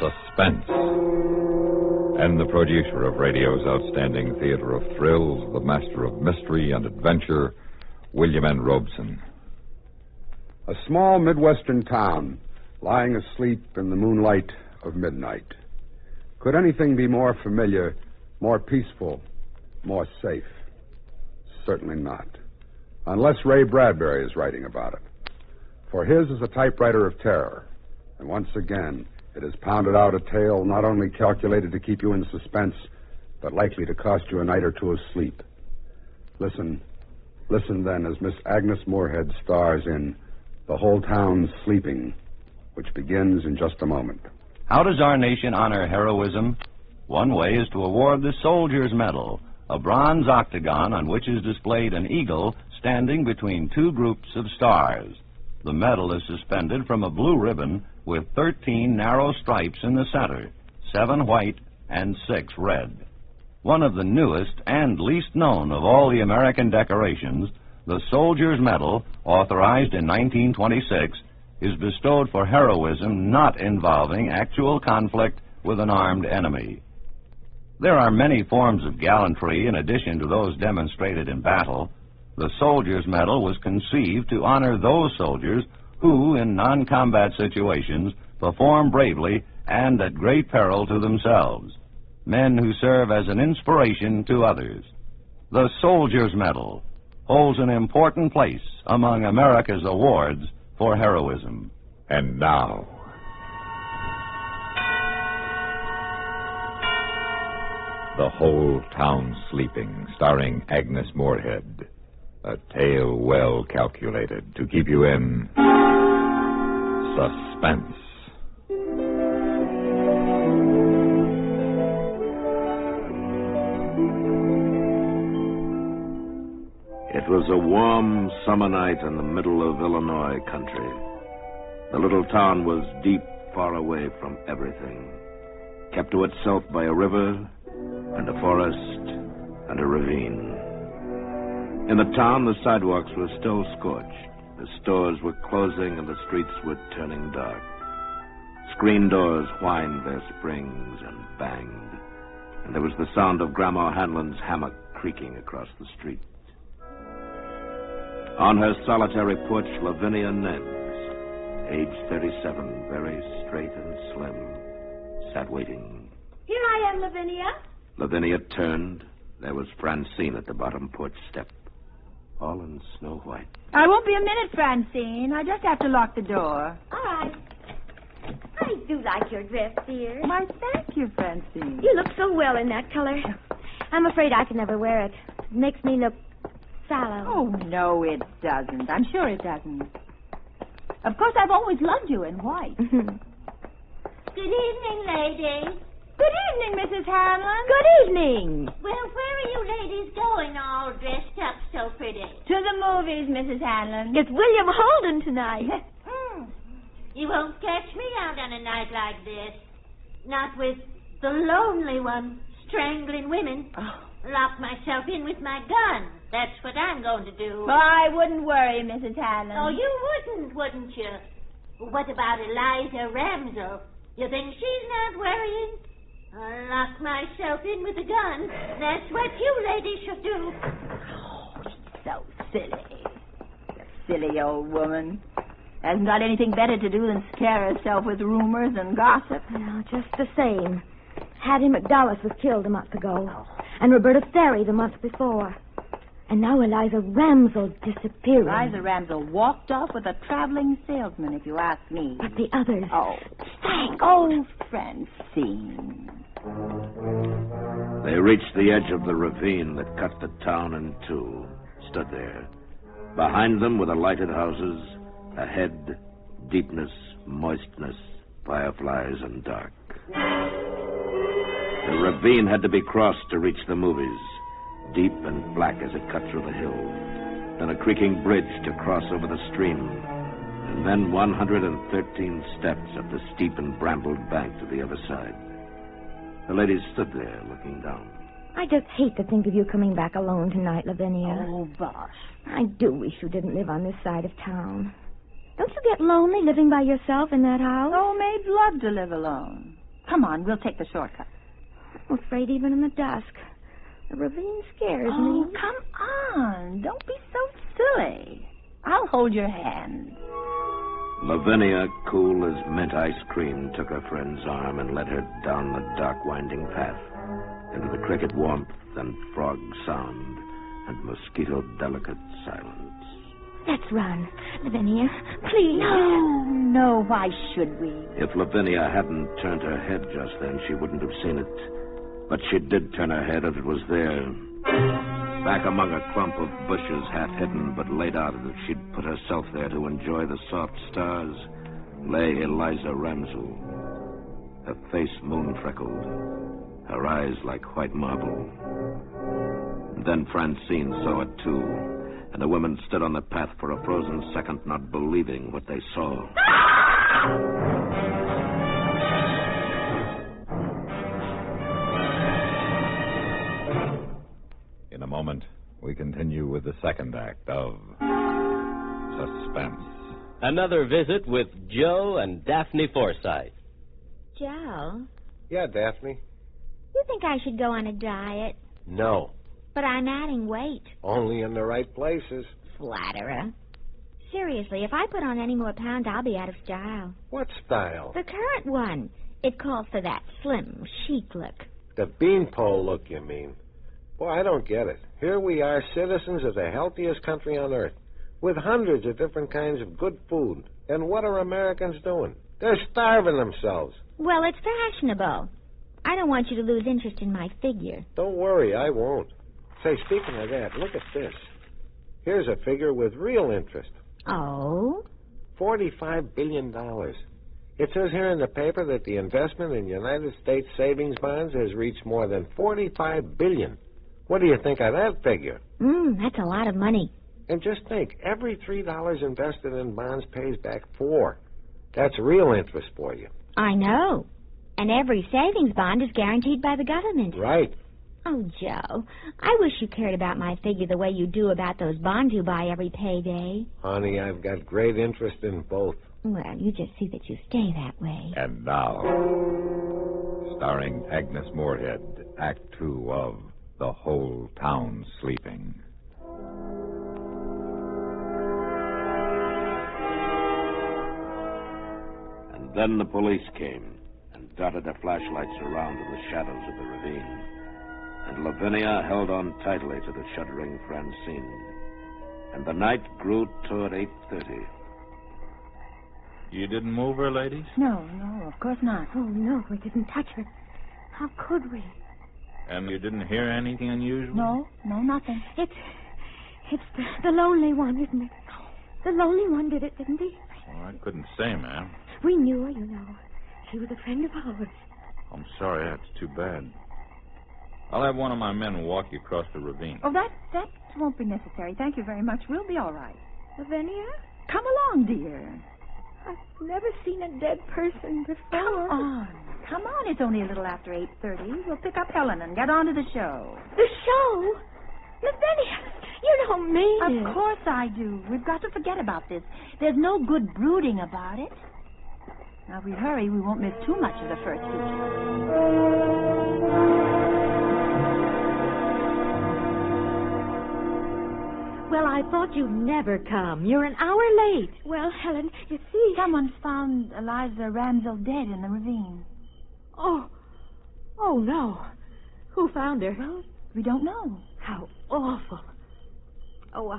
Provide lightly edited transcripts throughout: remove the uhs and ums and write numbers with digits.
Suspense. And the producer of radio's outstanding theater of thrills, the master of mystery and adventure, William N. Robeson. A small Midwestern town lying asleep in the moonlight of midnight. Could anything be more familiar, more peaceful, more safe? Certainly not. Unless Ray Bradbury is writing about it. For his is a typewriter of terror. And once again, it has pounded out a tale not only calculated to keep you in suspense, but likely to cost you a night or two of sleep. Listen then as Miss Agnes Moorehead stars in The Whole Town's Sleeping, which begins in just a moment. How does our nation honor heroism? One way is to award the Soldier's Medal, a bronze octagon on which is displayed an eagle standing between two groups of stars. The medal is suspended from a blue ribbon with 13 narrow stripes in the center, 7 white and 6 red. One of the newest and least known of all the American decorations, the Soldier's Medal, authorized in 1926, is bestowed for heroism not involving actual conflict with an armed enemy. There are many forms of gallantry in addition to those demonstrated in battle. The Soldier's Medal was conceived to honor those soldiers who, in non-combat situations, perform bravely and at great peril to themselves. Men who serve as an inspiration to others. The Soldier's Medal holds an important place among America's awards for heroism. And now, The Whole Town Sleeping, starring Agnes Moorehead. A tale well calculated to keep you in suspense. It was a warm summer night in the middle of Illinois country. The little town was deep, far away from everything, kept to itself by a river and a forest and a ravine. In the town, the sidewalks were still scorched. The stores were closing and the streets were turning dark. Screen doors whined their springs and banged, and there was the sound of Grandma Hanlon's hammock creaking across the street. On her solitary porch, Lavinia Nebbs, age 37, very straight and slim, sat waiting. Here I am, Lavinia. Lavinia turned. There was Francine at the bottom porch step, all in snow white. I won't be a minute, Francine. I just have to lock the door. All right. I do like your dress, dear. Why, thank you, Francine. You look so well in that color. I'm afraid I can never wear it. It makes me look sallow. Oh, no, it doesn't. I'm sure it doesn't. Of course, I've always loved you in white. Good evening, ladies. Good evening, Mrs. Hanlon. Good evening. Well, where are you ladies going all dressed up so pretty? To the movies, Mrs. Hanlon. It's William Holden tonight. You won't catch me out on a night like this. Not with the lonely one strangling women. Lock myself in with my gun. That's what I'm going to do. Oh, I wouldn't worry, Mrs. Hanlon. Oh, you wouldn't you? What about Eliza Ramsell? You think she's not worrying? I'll lock myself in with a gun. That's what you ladies should do. Oh, so silly. The silly old woman. Hasn't got anything better to do than scare herself with rumors and gossip. No, just the same. Hattie McDowell was killed a month ago. And Roberta Ferry the month before. And now Eliza Ramsell disappearing. Eliza Ramsell walked off with a traveling salesman, if you ask me. But the others... Oh, thank oh, Francine. They reached the edge of the ravine that cut the town in two, stood there. Behind them were the lighted houses, ahead, deepness, moistness, fireflies, and dark. The ravine had to be crossed to reach the movies, deep and black as it cut through the hill. Then a creaking bridge to cross over the stream, and then 113 steps up the steep and brambled bank to the other side. The ladies stood there looking down. I just hate to think of you coming back alone tonight, Lavinia. Oh, bosh. I do wish you didn't live on this side of town. Don't you get lonely living by yourself in that house? Oh, maids love to live alone. Come on, we'll take the shortcut. I'm afraid even in the dusk. The ravine scares Oh, me. come on. Don't be so silly. I'll hold your hand. Lavinia, cool as mint ice cream, took her friend's arm and led her down the dark, winding path into the cricket warmth and frog sound and mosquito-delicate silence. Let's run. Lavinia, please. No, why should we? If Lavinia hadn't turned her head just then, she wouldn't have seen it. But she did turn her head, and it was there. Back among a clump of bushes, half hidden but laid out as if she'd put herself there to enjoy the soft stars, lay Eliza Ramsell, her face moon-freckled, her eyes like white marble. And then Francine saw it, too, and the women stood on the path for a frozen second, not believing what they saw. In a moment, we continue with the second act of Suspense. Another visit with Joe and Daphne Forsythe. Joe, Yeah, Daphne. you think I should go on a diet? No. But I'm adding weight. Only in the right places. Flatterer. Seriously, if I put on any more pounds, I'll be out of style. What style? The current one. It calls for that slim, chic look. The beanpole look, you mean. Boy, I don't get it. Here we are, citizens of the healthiest country on earth, with hundreds of different kinds of good food. And what are Americans doing? They're starving themselves. Well, it's fashionable. I don't want you to lose interest in my figure. Don't worry, I won't. Say, speaking of that, look at this. Here's a figure with real interest. Oh? $45 billion. It says here in the paper that the investment in United States savings bonds has reached more than $45 billion. What do you think of that figure? That's a lot of money. And just think, every $3 invested in bonds pays back $4. That's real interest for you. I know. And every savings bond is guaranteed by the government. Right. Oh, Joe, I wish you cared about my figure the way you do about those bonds you buy every payday. Honey, I've got great interest in both. Well, you just see that you stay that way. And now, starring Agnes Moorehead, Act 2 of The Whole Town Sleeping. And then the police came and darted their flashlights around in the shadows of the ravine. And Lavinia held on tightly to the shuddering Francine. And the night grew toward 8:30. You didn't move her, ladies? No, of course not. Oh, no, we didn't touch her. How could we? And you didn't hear anything unusual? No, nothing. It's the lonely one, isn't it? The lonely one did it, didn't he? Well, I couldn't say, ma'am. We knew her, you know. She was a friend of ours. I'm sorry, that's too bad. I'll have one of my men walk you across the ravine. Oh, that won't be necessary. Thank you very much. We'll be all right. Lavinia? Come along, dear. I've never seen a dead person before. Come on. It's only a little after 8:30. We'll pick up Helen and get on to the show. The show? Lavinia, you don't mean it. Of course I do. We've got to forget about this. There's no good brooding about it. Now, if we hurry, we won't miss too much of the first feature. Well, I thought you'd never come. You're an hour late. Well, Helen, you see... Someone's found Eliza Ramsell dead in the ravine. Oh, no. Who found her? Well, we don't know. How awful. Oh,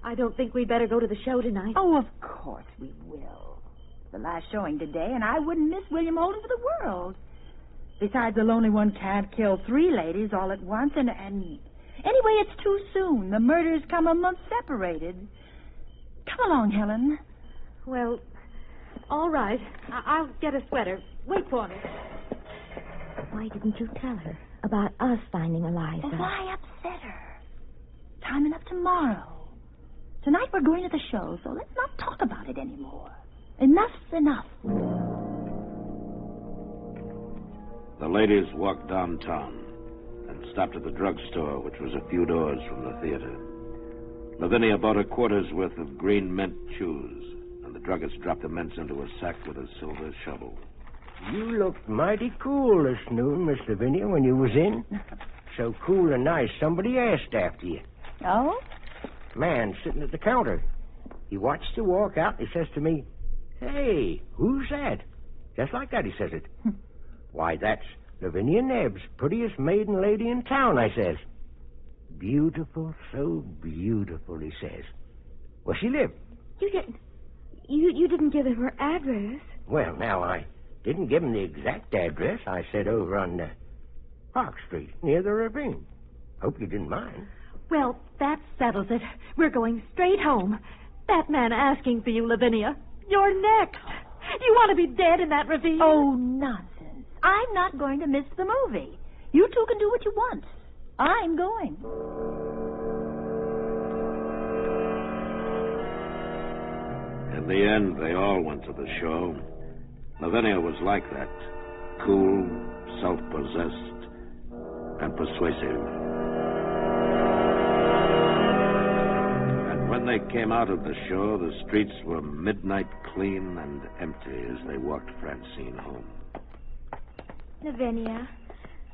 I don't think we'd better go to the show tonight. Oh, of course we will. The last showing today, and I wouldn't miss William Holden for the world. Besides, the lonely one can't kill 3 ladies all at once, and anyway, it's too soon. The murders come a month separated. Come along, Helen. Well, all right. I'll get a sweater. Wait for me. Why didn't you tell her about us finding Eliza? Well, why upset her? Time enough tomorrow. Tonight we're going to the show, so let's not talk about it anymore. Enough's enough. The ladies walked downtown and stopped at the drugstore, which was a few doors from the theater. Lavinia bought a quarter's worth of green mint chews, and the druggist dropped the mints into a sack with a silver shovel. You looked mighty cool this noon, Miss Lavinia, when you was in. So cool and nice, somebody asked after you. Oh? Man sitting at the counter. He watched you walk out, and he says to me, "Hey, who's that?" Just like that, he says it. "Why, that's Lavinia Nebbs, prettiest maiden lady in town," I says. "Beautiful, so beautiful," he says. Where she live? You didn't give him her address. Well, now, I didn't give him the exact address. I said over on Park Street, near the ravine. Hope you didn't mind. Well, that settles it. We're going straight home. That man asking for you, Lavinia. You're next. You want to be dead in that ravine? Oh, nonsense. I'm not going to miss the movie. You two can do what you want. I'm going. In the end, they all went to the show. Lavinia was like that. Cool, self-possessed, and persuasive. And when they came out of the show, the streets were midnight clean and empty as they walked Francine home. Lavinia,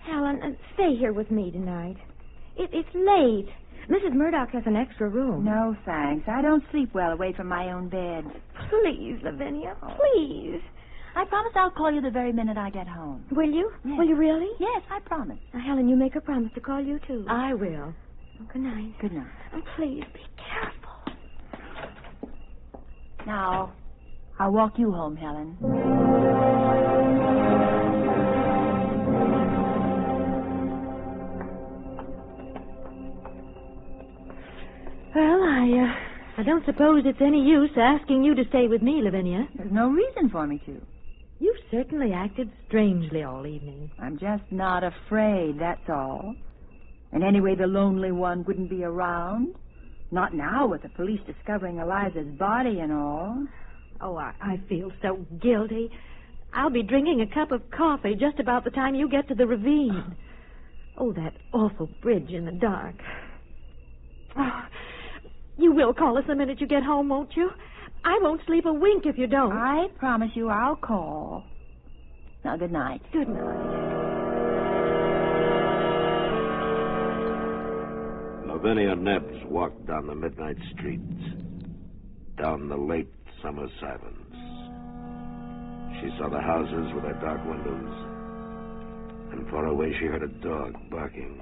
Helen, stay here with me tonight. It's late. Mrs. Murdoch has an extra room. No, thanks. I don't sleep well away from my own bed. Please, Lavinia, please. I promise I'll call you the very minute I get home. Will you? Yes. Will you really? Yes, I promise. Now, Helen, you make a promise to call you, too. I will. Oh, good night. Good night. Oh, please, be careful. Now, I'll walk you home, Helen. Well, I don't suppose it's any use asking you to stay with me, Lavinia. There's no reason for me to. You've certainly acted strangely all evening. I'm just not afraid, that's all. And anyway, the lonely one wouldn't be around. Not now with the police discovering Eliza's body and all. Oh, I feel so guilty. I'll be drinking a cup of coffee just about the time you get to the ravine. Oh, that awful bridge in the dark. Oh, you will call us the minute you get home, won't you? I won't sleep a wink if you don't. I promise you I'll call. Now, good night. Good night. Lavinia Nebbs walked down the midnight streets, down the late summer silence. She saw the houses with their dark windows, and far away she heard a dog barking.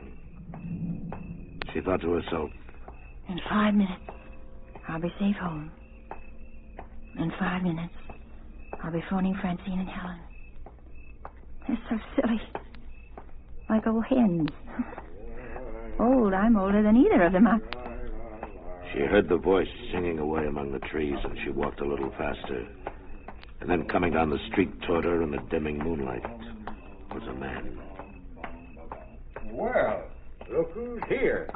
She thought to herself, in 5 minutes, I'll be safe home. In 5 minutes, I'll be phoning Francine and Helen. They're so silly. Like old hens. Old, I'm older than either of them. She heard the voice singing away among the trees, and she walked a little faster. And then coming down the street toward her in the dimming moonlight was a man. Well, look who's here.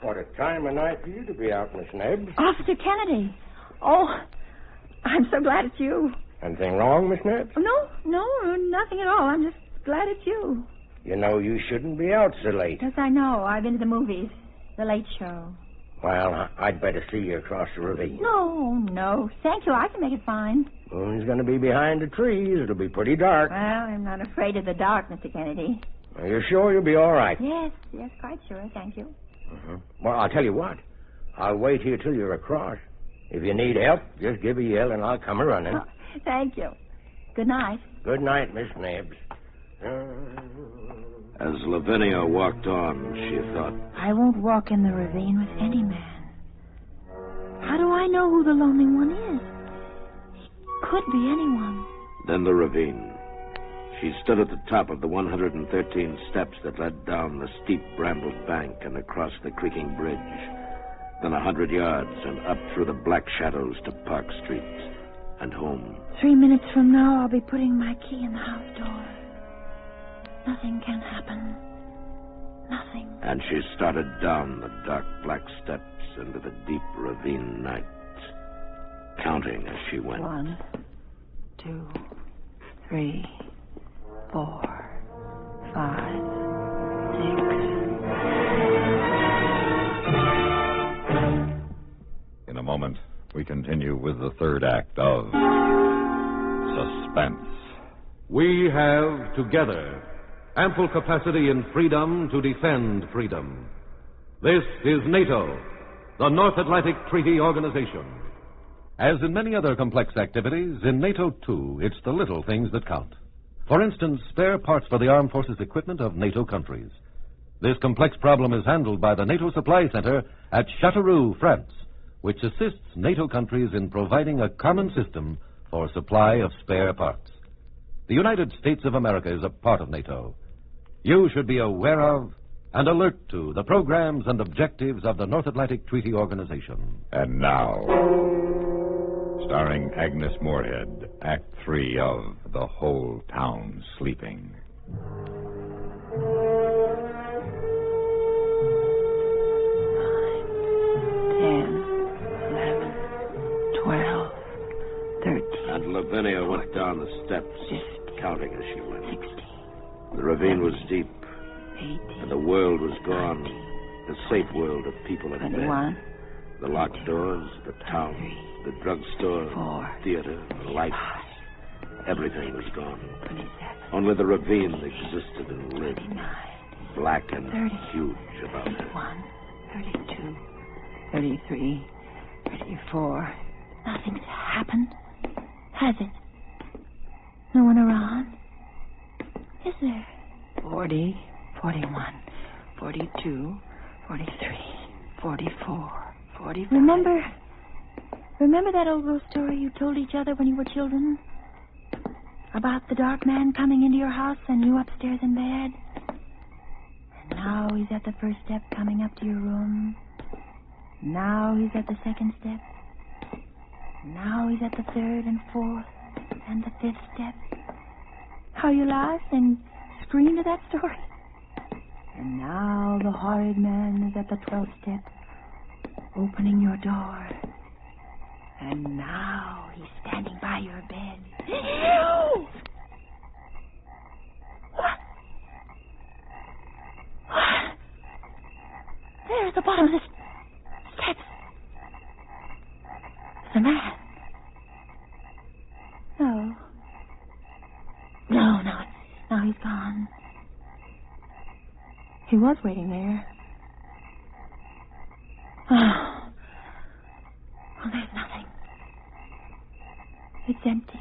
What a time of night for you to be out, Miss Nebbs. Officer Kennedy. Oh, I'm so glad it's you. Anything wrong, Miss Nebbs? No, nothing at all. I'm just glad it's you. You know you shouldn't be out so late. Yes, I know. I've been to the movies. The Late Show. Well, I'd better see you across the ravine. No. Thank you. I can make it fine. Moon's going to be behind the trees. It'll be pretty dark. Well, I'm not afraid of the dark, Mr. Kennedy. Are you sure you'll be all right? Yes, quite sure. Thank you. Well, I'll tell you what. I'll wait here till you're across. If you need help, just give a yell and I'll come a-running. Oh, thank you. Good night. Good night, Miss Nebbs. As Lavinia walked on, she thought, I won't walk in the ravine with any man. How do I know who the lonely one is? He could be anyone. Then the ravine. She stood at the top of the 113 steps that led down the steep brambled bank and across the creaking bridge. Then 100 yards and up through the black shadows to Park Street and home. 3 minutes from now, I'll be putting my key in the house door. Nothing can happen. Nothing. And she started down the dark black steps into the deep ravine night, counting as she went. 1, 2, 3, 4, 5, 6. In a moment, we continue with the third act of Suspense. We have, together, ample capacity and freedom to defend freedom. This is NATO, the North Atlantic Treaty Organization. As in many other complex activities, in NATO, too, it's the little things that count. For instance, spare parts for the armed forces equipment of NATO countries. This complex problem is handled by the NATO Supply Center at Châteauroux, France, which assists NATO countries in providing a common system for supply of spare parts. The United States of America is a part of NATO. You should be aware of and alert to the programs and objectives of the North Atlantic Treaty Organization. And now, starring Agnes Moorehead, Act 3 of The Whole Town Sleeping. 12, 13. And Lavinia went down the steps, 50, counting as she went. 60. The ravine was deep, 80. and the world was gone. The safe world of people in 21. bed. The locked doors, the town, the drugstore, 4, theater, the lights. Everything was gone. 27. Only the ravine existed and lived, 29. black and 30. huge about it. 31. 32. 33. 34. Nothing's happened, has it? No one around? Is there? 40, 41, 42, 43, 44, 45. Remember that old ghost story you told each other when you were children? About the dark man coming into your house and you upstairs in bed? And now he's at the first step coming up to your room. Now he's at the second step. Now he's at the third and fourth and the fifth step. How you laughed and screamed at that story. And now the horrid man is at the 12th step, opening your door. And now he's standing by your bed. What? There at the bottom of the steps. The man. No. No, now he's gone. He was waiting there. Oh, there's nothing. It's empty.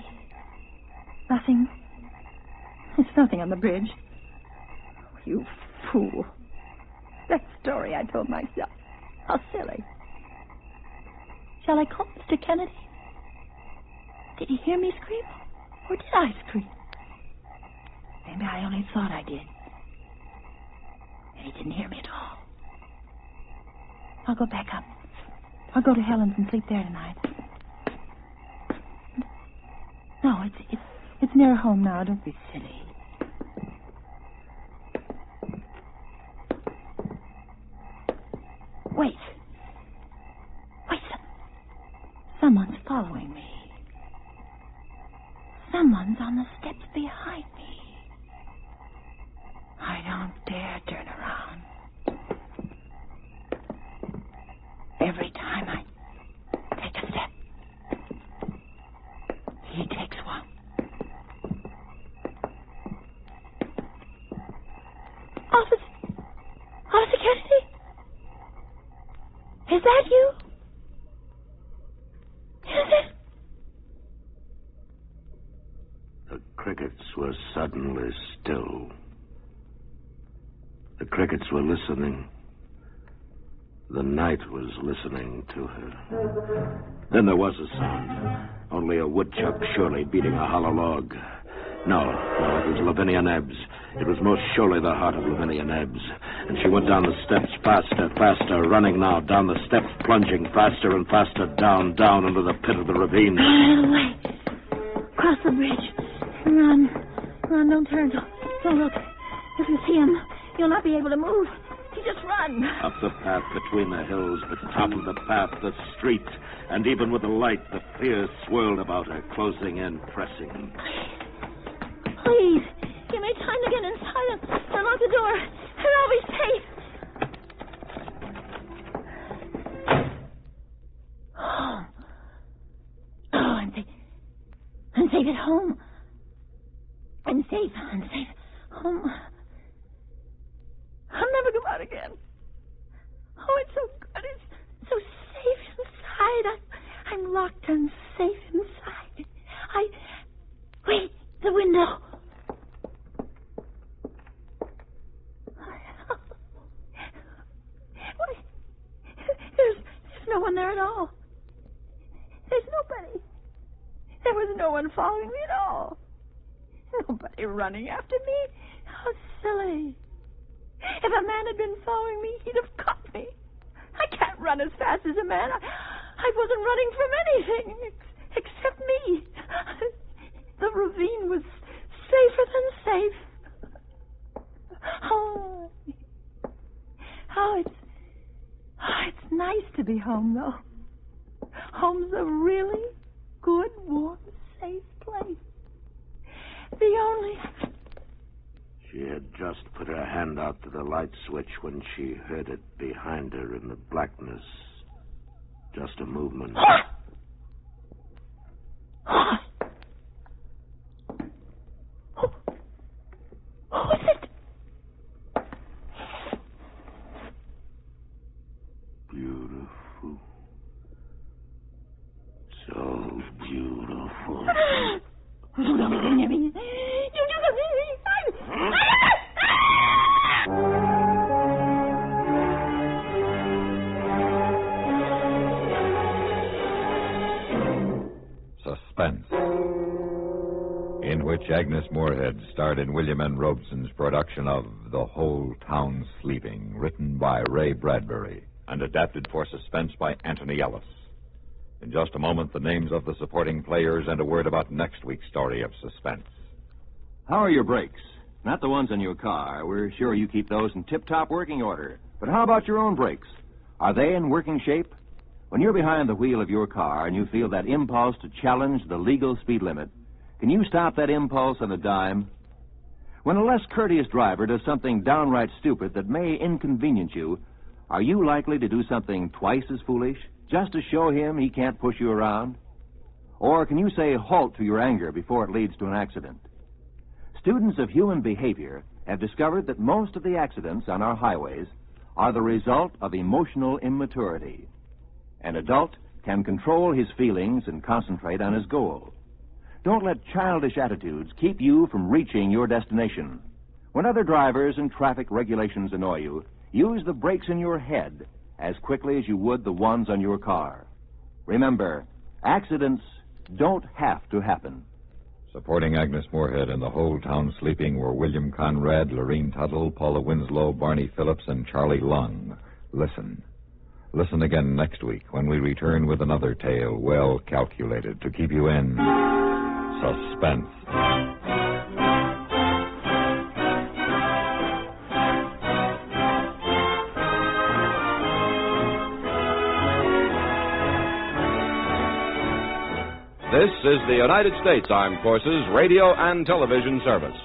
Nothing. There's nothing on the bridge. You fool. That story I told myself. How silly. Shall I call Mr. Kennedy? Did he hear me scream? Or did I scream? Maybe I only thought I did. And he didn't hear me at all. I'll go back up. I'll go to Helen's and sleep there tonight. No, it's near home now. Don't be silly. Wait. Someone's following me. Someone's on the steps behind me. I don't dare turn around. Every time I take a step, he takes one. Officer Kennedy? Is that you? Is it? The crickets were suddenly still. The crickets were listening. The night was listening to her. Then there was a sound. Only a woodchuck surely beating a hollow log. No, it was Lavinia Nebbs. It was most surely the heart of Lavinia Nebbs. And she went down the steps faster, running now down the steps, plunging faster and faster, down into the pit of the ravine. Away. Cross the bridge. Run, don't turn. Don't look. If you see him, you'll not be able to move. You just run. Up the path between the hills, the top of the path, the street, and even with the light, the fear swirled about her, closing in, pressing. Please, give me time to get inside and lock the door, and I'll be safe. I'm safe at home. I'm safe. Home. I'll never go out again. Oh, it's so good. It's so safe inside. I'm locked and safe inside. Wait, the window. Wait, there's no one there at all. There's nobody. There was no one following me at all. Nobody running after me. How silly. If a man had been following me, he'd have caught me. I can't run as fast as a man. I wasn't running from anything except me. The ravine was safer than safe. It's nice to be home, though. Home's a really good, warm, safe place. The only... She had just put her hand out to the light switch when she heard it behind her in the blackness. Just a movement. Who is it? Beautiful. So beautiful. Suspense, in which Agnes Moorehead starred in William N. Robeson's production of The Whole Town Sleeping, written by Ray Bradbury and adapted for Suspense by Anthony Ellis. In just a moment, the names of the supporting players and a word about next week's story of Suspense. How are your brakes? Not the ones on your car. We're sure you keep those in tip-top working order. But how about your own brakes? Are they in working shape? When you're behind the wheel of your car and you feel that impulse to challenge the legal speed limit, can you stop that impulse on a dime? When a less courteous driver does something downright stupid that may inconvenience you, are you likely to do something twice as foolish, just to show him he can't push you around? Or can you say halt to your anger before it leads to an accident? Students of human behavior have discovered that most of the accidents on our highways are the result of emotional immaturity. An adult can control his feelings and concentrate on his goal. Don't let childish attitudes keep you from reaching your destination. When other drivers and traffic regulations annoy you, use the brakes in your head as quickly as you would the ones on your car. Remember, accidents don't have to happen. Supporting Agnes Moorehead in The Whole Town Sleeping were William Conrad, Lorene Tuttle, Paula Winslow, Barney Phillips, and Charlie Lung. Listen. Listen again next week when we return with another tale well calculated to keep you in suspense. This is the United States Armed Forces Radio and Television Service.